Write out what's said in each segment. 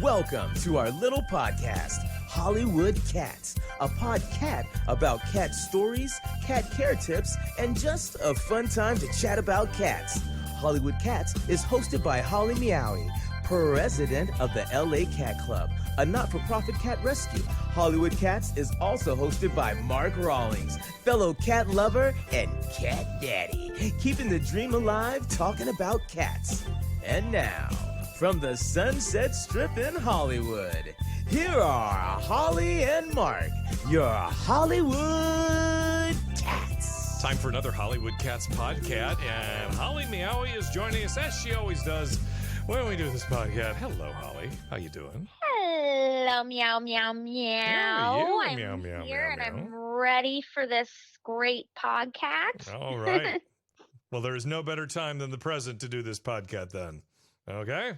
Welcome to our little podcast, Hollywood Cats, a podcat about cat stories, cat care tips, and just a fun time to chat about cats. Hollywood Cats is hosted by Holly Meowie, president of the LA Cat Club, a not-for-profit cat rescue. Hollywood Cats is also hosted by Mark Rawlings, fellow cat lover and cat daddy, keeping the dream alive, talking about cats. And now, from the Sunset Strip in Hollywood, here are Holly and Mark, your Hollywood Cats. Time for another Hollywood Cats podcast, and Holly Meowie is joining us as she always does when we do this podcast. Hello, Holly. How you doing? Hello, meow, meow, meow. I'm I'm meow, meow, here meow, and meow. I'm ready for this great podcast. All right. Well, there is no better time than the present to do this podcast then. Okay?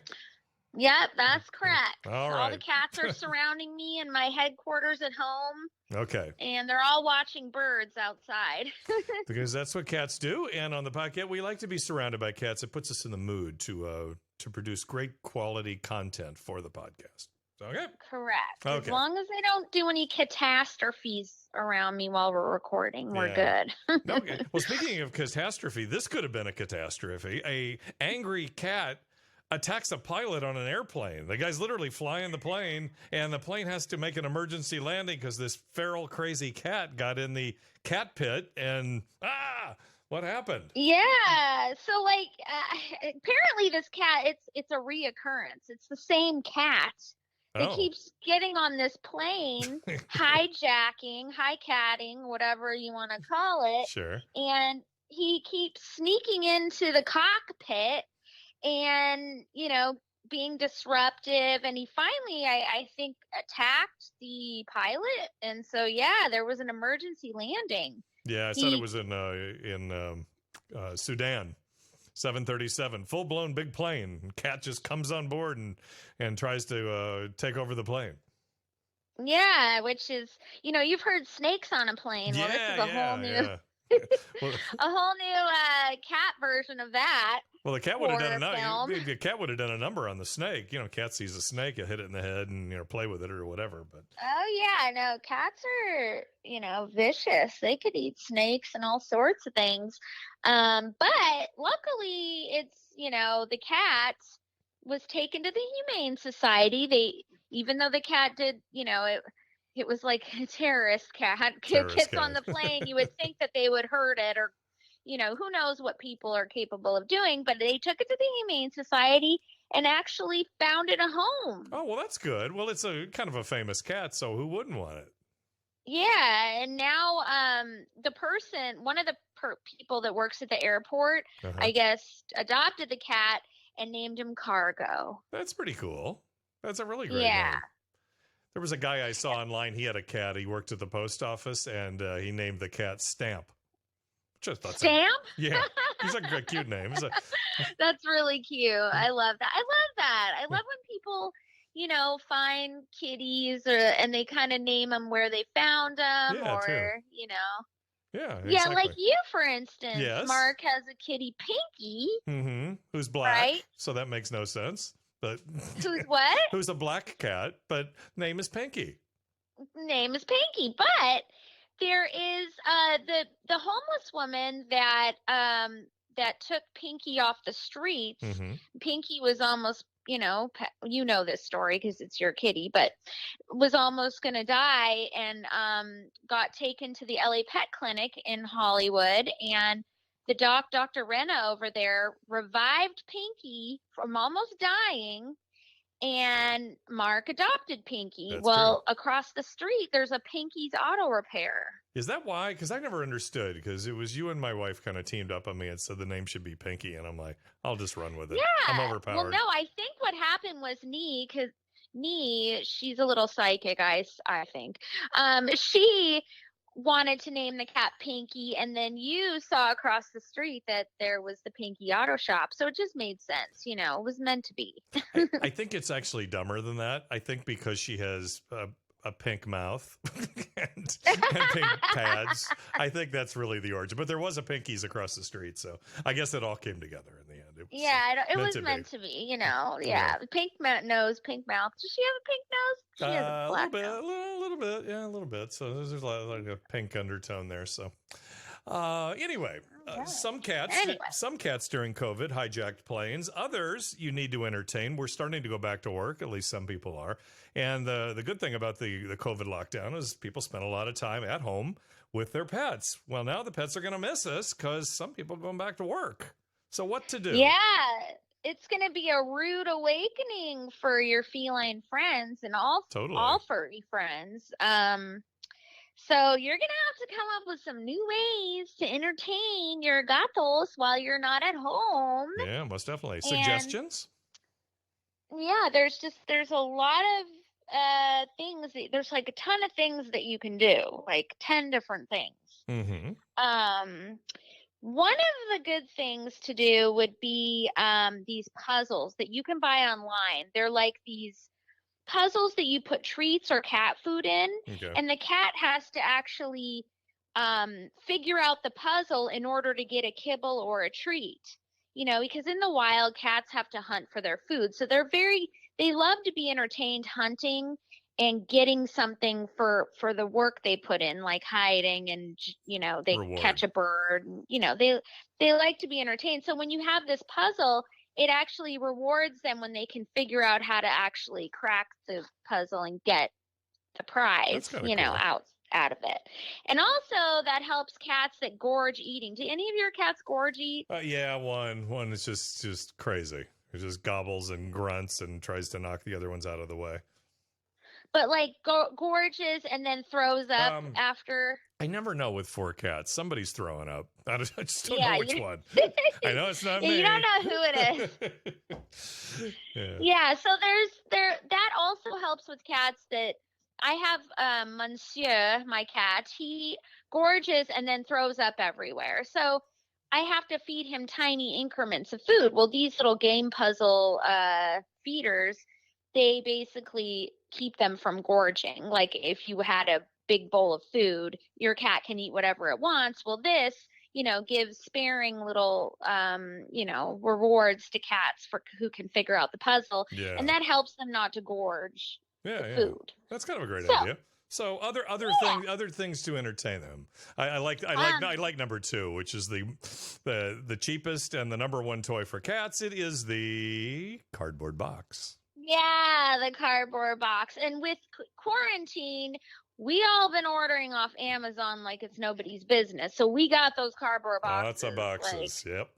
Yep, that's correct. All All right. the cats are surrounding me in my headquarters at home, Okay. and they're all watching birds outside. Because that's what cats do. And on the podcast, we like to be surrounded by cats. It puts us in the mood to produce great quality content for the podcast. Okay? Correct. Okay. As long as they don't do any catastrophes around me while we're recording, we're good. Okay. Well, speaking of catastrophe, this could have been a catastrophe. A angry cat attacks a pilot on an airplane. The guy's literally flying the plane, and the plane has to make an emergency landing because this feral, crazy cat got in the cat pit, and what happened? Yeah. So, apparently this cat, it's a reoccurrence. It's the same cat. It keeps getting on this plane, hijacking, high-catting, whatever you want to call it. Sure. And he keeps sneaking into the cockpit and, being disruptive. And he finally, I think, attacked the pilot. And so, yeah, there was an emergency landing. Yeah, I said it was in Sudan. 737, full-blown big plane. Cat just comes on board and tries to take over the plane. Yeah, which is, you've heard snakes on a plane. Well, this is a whole new, Well, a whole new cat version of that. well, the cat would have done Horror film. the cat would have done a number on the snake. Cat sees a snake, you hit it in the head and play with it or whatever. But Oh yeah, no, cats are, vicious. They could eat snakes and all sorts of things. But luckily it's, the cat was taken to the Humane Society. Even though the cat did, it was like a terrorist cat. Kids on the plane, you would think that they would hurt it or, who knows what people are capable of doing, but they took it to the Humane Society and actually found it a home. oh, well, that's good. Well, it's a kind of a famous cat, so who wouldn't want it? Yeah, and now one of the people that works at the airport, I guess, adopted the cat and named him Cargo. That's pretty cool. That's a really great Yeah. name. There was a guy I saw online. He had a cat. He worked at the post office, and he named the cat Stamp. Just thought Stamp? Yeah, he's a great, cute name. That's really cute. I love that. I love when people, find kitties and they kind of name them where they found them, Yeah, or, too. Yeah, Yeah, exactly. like you, for instance. Yes. Mark has a kitty, Pinky. Mm-hmm. Who's black? Right. So that makes no sense. But Who's what? who's a black cat, but name is Pinky. Name is Pinky, but there is the homeless woman that took Pinky off the streets. Mm-hmm. Pinky was almost, you know this story because it's your kitty, but was almost going to die and got taken to the LA Pet Clinic in Hollywood, and the Dr. Renna over there revived Pinky from almost dying, and Mark adopted Pinky. That's well, across the street, there's a Pinky's Auto Repair. Is that why? Because I never understood, because it was you and my wife kind of teamed up on me and said the name should be Pinky, and I'm like, I'll just run with it. Yeah. I'm overpowered. Well, no, I think what happened was because she's a little psychic, I think. She wanted to name the cat Pinky, and then you saw across the street that there was the Pinky Auto Shop, so it just made sense. It was meant to be. I think it's actually dumber than that. I think because she has a pink mouth and pink pads, I think that's really the origin. But there was a Pinky's across the street, so I guess it all came together in the end. you. Yeah, So, it was meant to be, Yeah, Yeah. pink nose, pink mouth. Does she have a pink nose? She has a A black little bit, nose. a little bit, yeah, a little bit. So there's like a pink undertone there. So anyway, Alright. some Anyway. cats during COVID hijacked planes. Others you need to entertain. We're starting to go back to work. At least some people are. And the good thing about the COVID lockdown is people spent a lot of time at home with their pets. Well, now the pets are going to miss us because some people are going back to work. So what to do? Yeah, it's going to be a rude awakening for your feline friends and Totally. all furry friends. So you're going to have to come up with some new ways to entertain your gatos while you're not at home. Yeah, most definitely. And Suggestions? yeah, there's a lot of things there's like a ton of things that you can do, like 10 different things. Mm-hmm. One of the good things to do would be these puzzles that you can buy online. They're like these puzzles that you put treats or cat food in, Okay. and the cat has to actually figure out the puzzle in order to get a kibble or a treat. Because in the wild, cats have to hunt for their food. So they love to be entertained hunting and getting something for the work they put in, like hiding and, they Reward. catch a bird. They like to be entertained. So when you have this puzzle, it actually rewards them when they can figure out how to actually crack the puzzle and get the prize, That's kinda cool. out of it. And also that helps cats that gorge eating. Do any of your cats gorge eat? Yeah, one is just crazy. It just gobbles and grunts and tries to knock the other ones out of the way. But like gorges and then throws up after. I never know with 4 cats. Somebody's throwing up. I just don't Yeah, know which one. I know it's not me. You don't know who it is. Yeah, so that also helps with cats that I have Monsieur, my cat. He gorges and then throws up everywhere. So I have to feed him tiny increments of food. Well, these little game puzzle feeders, they basically keep them from gorging. Like if you had a big bowl of food, your cat can eat whatever it wants. Well, this, gives sparing little, rewards to cats who can figure out the puzzle. Yeah. And that helps them not to gorge the food. That's kind of a great idea. So other things to entertain them. I like number 2, which is the cheapest and the number 1 toy for cats. It is the cardboard box. Yeah, the cardboard box. And with quarantine, we all been ordering off Amazon like it's nobody's business. So we got those cardboard boxes. Lots of boxes. Yep.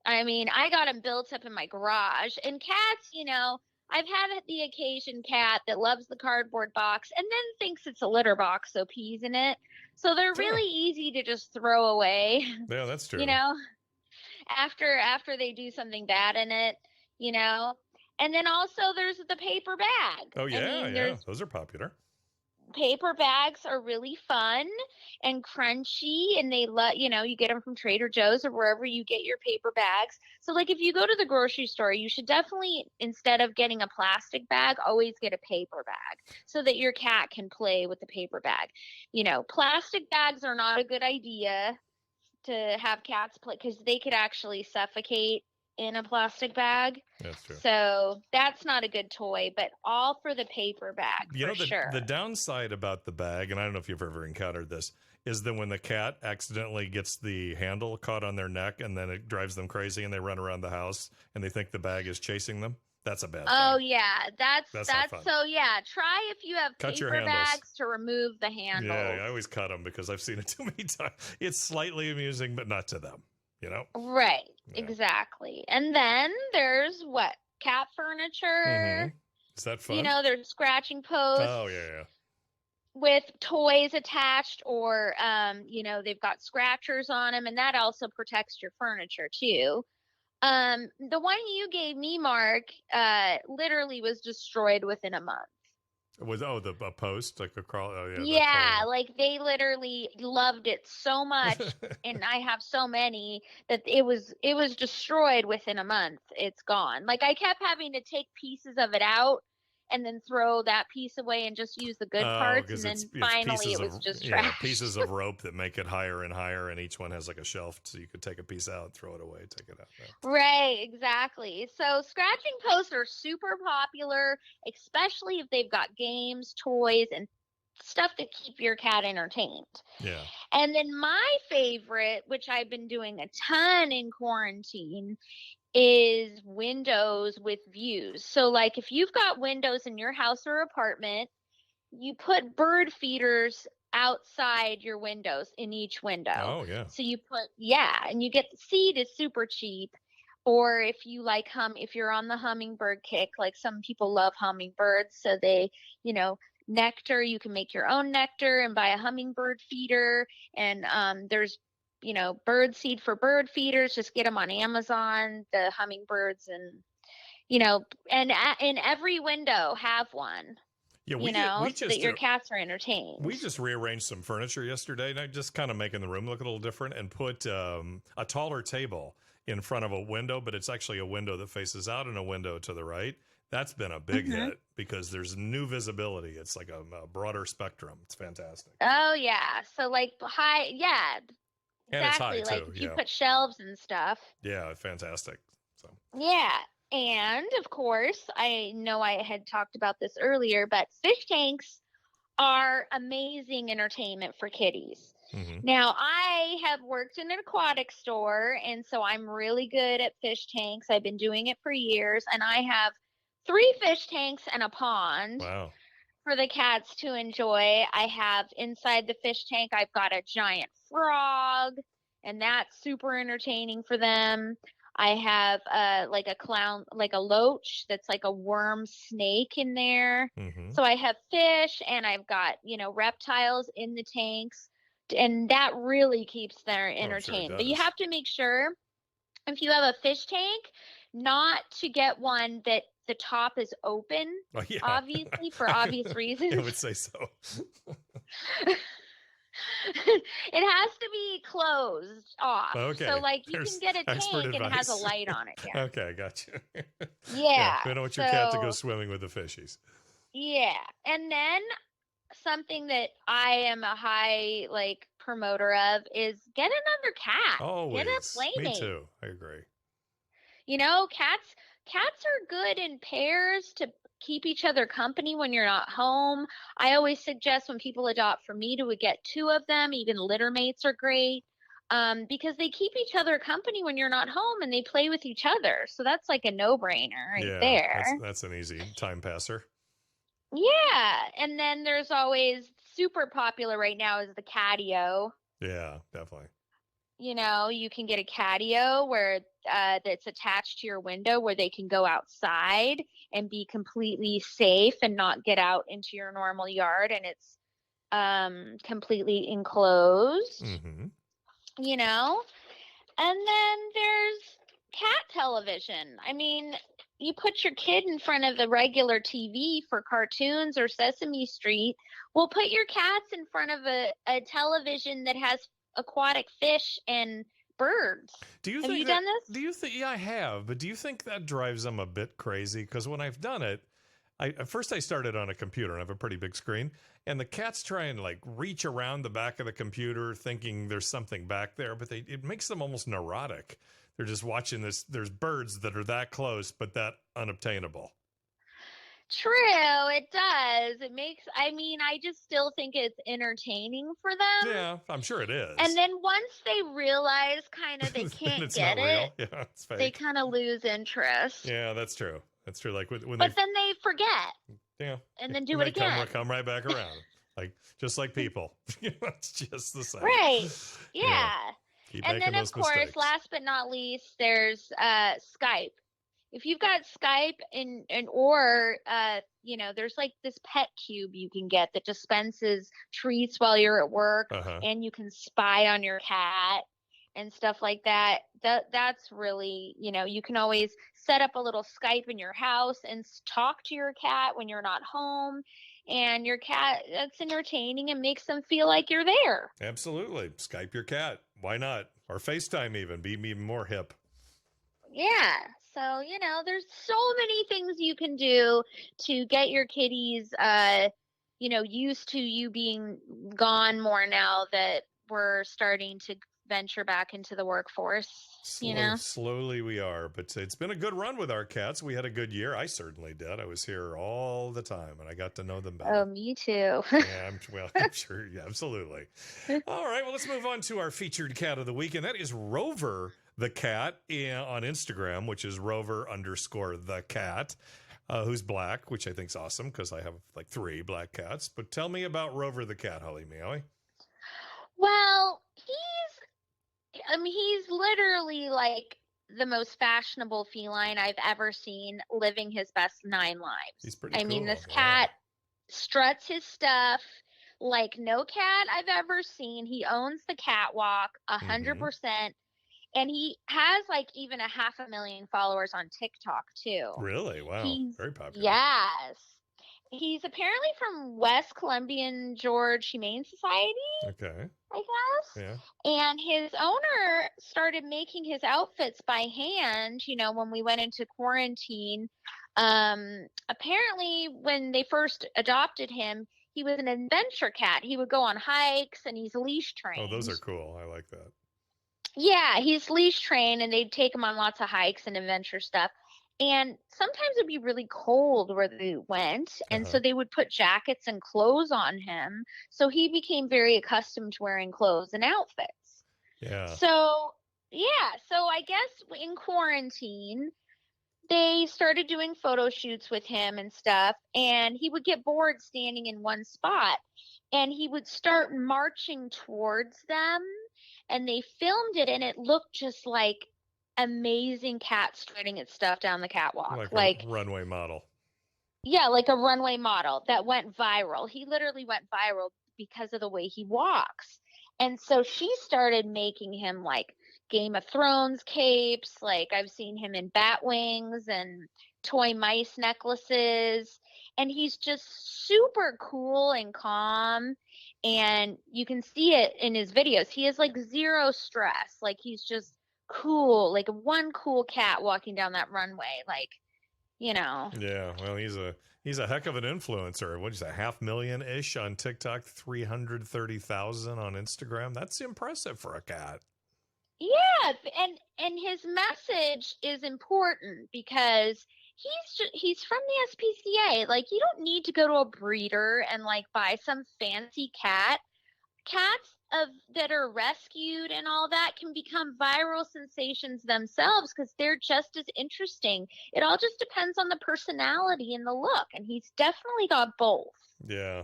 I mean, I got them built up in my garage. And cats, I've had the occasion cat that loves the cardboard box and then thinks it's a litter box, so pees in it. So they're really easy to just throw away. Yeah, that's true. After they do something bad in it, And then also there's the paper bag. Oh yeah, those are popular. Paper bags are really fun and crunchy, and they you get them from Trader Joe's or wherever you get your paper bags. So like if you go to the grocery store, you should definitely, instead of getting a plastic bag, always get a paper bag so that your cat can play with the paper bag. Plastic bags are not a good idea to have cats play because they could actually suffocate in a plastic bag. That's true. So that's not a good toy, but all for the paper bag, sure. The downside about the bag, and I don't know if you've ever encountered this, is that when the cat accidentally gets the handle caught on their neck and then it drives them crazy and they run around the house and they think the bag is chasing them. That's a bad thing. Oh yeah, that's not fun. So yeah, try if you have paper bags to remove the handles. Yeah, I always cut them because I've seen it too many times. It's slightly amusing, but not to them. Right, exactly. And then there's cat furniture. Mm-hmm. Is that fun? There's scratching posts. Oh yeah. With toys attached, or they've got scratchers on them, and that also protects your furniture too. The one you gave me, Mark, literally was destroyed within a month. Was a post like a crawl? Oh, yeah, like they literally loved it so much, and I have so many that it was destroyed within a month. It's gone. Like I kept having to take pieces of it out and then throw that piece away and just use the good Oh, parts. And because then it's finally pieces it was of just trash. pieces of rope that make it higher and higher, and each one has like a shelf, so you could take a piece out, throw it away, take it out. Yeah. Right, exactly. So scratching posts are super popular, especially if they've got games, toys, and stuff to keep your cat entertained. Yeah. And then my favorite, which I've been doing a ton in quarantine, is windows with views. So like if you've got windows in your house or apartment, you put bird feeders outside your windows in each window. Oh, yeah. So you put, yeah, and you get the seed is super cheap. Or if you like if you're on the hummingbird kick, like some people love hummingbirds, so they, nectar, you can make your own nectar and buy a hummingbird feeder. And there's, bird seed for bird feeders. Just get them on Amazon, the hummingbirds, and, and in every window have one. Yeah, So that your cats are entertained. We just rearranged some furniture yesterday, and I just kind of making the room look a little different, and put a taller table in front of a window, but it's actually a window that faces out and a window to the right. That's been a big hit because there's new visibility. It's like a broader spectrum. It's fantastic. Oh yeah, so like high, yeah, and exactly. It's high like too, if you put shelves and stuff. Yeah, fantastic. So yeah. And of course, I know I had talked about this earlier, but fish tanks are amazing entertainment for kitties. Now, I have worked in an aquatic store, and so I'm really good at fish tanks. I've been doing it for years, and I have 3 fish tanks and a pond for the cats to enjoy. I have inside the fish tank, I've got a giant frog, and that's super entertaining for them. I have like a clown, like a loach that's like a worm snake in there. So I have fish, and I've got, reptiles in the tanks, and that really keeps them entertained. But you have to make sure, if you have a fish tank, not to get one that the top is open, obviously, for obvious reasons. I would say so. It has to be closed off. Okay. So, like, you can get a tank and it has a light on it. Yeah. Okay, got you. Yeah. We don't want your cat to go swimming with the fishies. Yeah. And then something that I am a high, promoter of is get another cat. Always. Get a playmate. Me too. I agree. Cats are good in pairs to keep each other company when you're not home. I always suggest when people adopt from me to get 2 of them. Even litter mates are great because they keep each other company when you're not home, and they play with each other. So that's like a no-brainer there. That's an easy time passer. Yeah. And then there's always super popular right now is the catio. Yeah, definitely. You can get a catio where that's attached to your window where they can go outside and be completely safe and not get out into your normal yard, and it's completely enclosed. And then there's cat television. I mean, you put your kid in front of the regular TV for cartoons or Sesame Street. Well, put your cats in front of a television that has aquatic fish and birds. Have you done this? Do you think? Yeah, I have. But do you think that drives them a bit crazy? Because when I've done it, at first I started on a computer and I have a pretty big screen, and the cats try and reach around the back of the computer thinking there's something back there, but it makes them almost neurotic. They're just watching this. There's birds that are that close, but that unobtainable. True, it does. I just still think it's entertaining for them. Yeah, I'm sure it is. And then once they realize kind of they can't get it, yeah, it's fake. They kind of lose interest. Yeah, that's true. That's true. Then they forget. Yeah. And then do it again. Come right back around. Just like people. It's just the same. Right. Yeah. And then, of course, mistakes. last but not least, there's Skype. If you've got Skype or there's this pet cube you can get that dispenses treats while you're at work, and you can spy on your cat and stuff like that. That's really, you can always set up a little Skype in your house and talk to your cat when you're not home. And your cat, that's entertaining and makes them feel like you're there. Absolutely. Skype your cat. Why not? Or FaceTime even. Be even more hip. Yeah. So, there's so many things you can do to get your kitties, used to you being gone more now that we're starting to venture back into the workforce, Slowly we are, but it's been a good run with our cats. We had a good year. I certainly did. I was here all the time, and I got to know them better. Oh, me too. Yeah, I'm sure. Yeah, absolutely. All right, well, let's move on to our featured cat of the week, and that is Rover the cat on Instagram, which is Rover_the cat, who's black, which I think is awesome because I have like 3 black cats. But tell me about Rover the cat, Holly Meowie. Well, he's literally like the most fashionable feline I've ever seen, living his best 9 lives. He's pretty cool. This cat struts his stuff like no cat I've ever seen. He owns the catwalk 100%. And he has like even 500,000 followers on TikTok too. Really? Wow. Very popular. Yes. He's apparently from West Columbian George Humane Society. Okay. I guess. Yeah. And his owner started making his outfits by hand, when we went into quarantine. Apparently when they first adopted him, he was an adventure cat. He would go on hikes and he's leash trained. Oh, those are cool. I like that. Yeah, he's leash trained and they'd take him on lots of hikes and adventure stuff. And sometimes it'd be really cold where they went. And so they would put jackets and clothes on him. So he became very accustomed to wearing clothes and outfits. Yeah. So I guess in quarantine, they started doing photo shoots with him and stuff. And he would get bored standing in one spot. And he would start marching towards them. And they filmed it, and it looked just like amazing cat strutting its stuff down the catwalk. Like a runway model. Yeah, like a runway model that went viral. He literally went viral because of the way he walks. And so she started making him like Game of Thrones capes. Like I've seen him in bat wings and toy mice necklaces. And he's just super cool and calm. And you can see it in his videos. He has like 0 stress. Like he's just cool, like one cool cat walking down that runway. Like, Yeah, well, he's a heck of an influencer. What is that, 500,000-ish on TikTok, 330,000 on Instagram? That's impressive for a cat. Yeah, and his message is important because he's from the SPCA. Like, you don't need to go to a breeder and like buy some fancy cat. Cats that are rescued and all that can become viral sensations themselves because they're just as interesting. It all just depends on the personality and the look, and he's definitely got both. Yeah,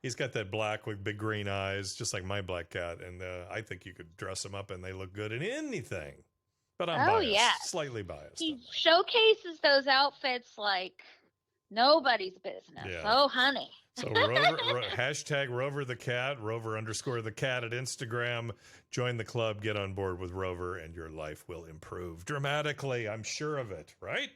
he's got that black with big green eyes, just like my black cat, and I think you could dress him up and they look good in anything. But I'm biased, slightly biased. He showcases those outfits like nobody's business. Yeah. Oh, honey. So hashtag Rover the cat, Rover_the cat at Instagram. Join the club, get on board with Rover, and your life will improve dramatically. I'm sure of it, right?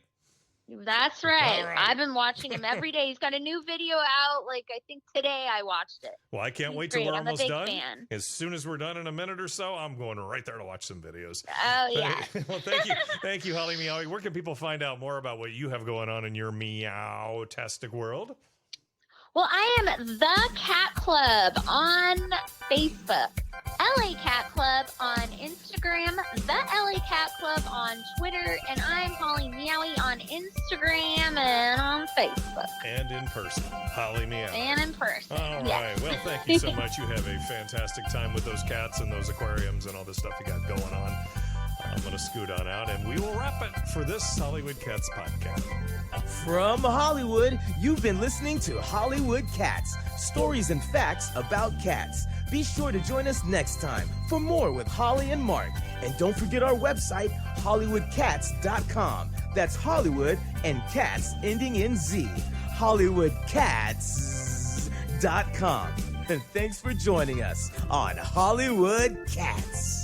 That's right. I've been watching him every day. He's got a new video out. Like, I think today I watched it. Well, I can't wait till we're almost done. Fan. As soon as we're done in a minute or so, I'm going right there to watch some videos. Oh, yeah. Well, thank you. Thank you, Holly Meowie. Where can people find out more about what you have going on in your meow-tastic world? Well, I am The Cat Club on Facebook, LA Cat Club on Instagram, The LA Cat Club on Twitter, and I'm Holly Meowie on Instagram and on Facebook. And in person, Holly Meowie. And in person. All right. Well, thank you so much. You have a fantastic time with those cats and those aquariums and all this stuff you got going on. I'm going to scoot on out, and we will wrap it for this Hollywood Cats podcast. From Hollywood, you've been listening to Hollywood Cats, stories and facts about cats. Be sure to join us next time for more with Holly and Mark. And don't forget our website, HollywoodCats.com. That's Hollywood and cats ending in Z. HollywoodCats.com. And thanks for joining us on Hollywood Cats.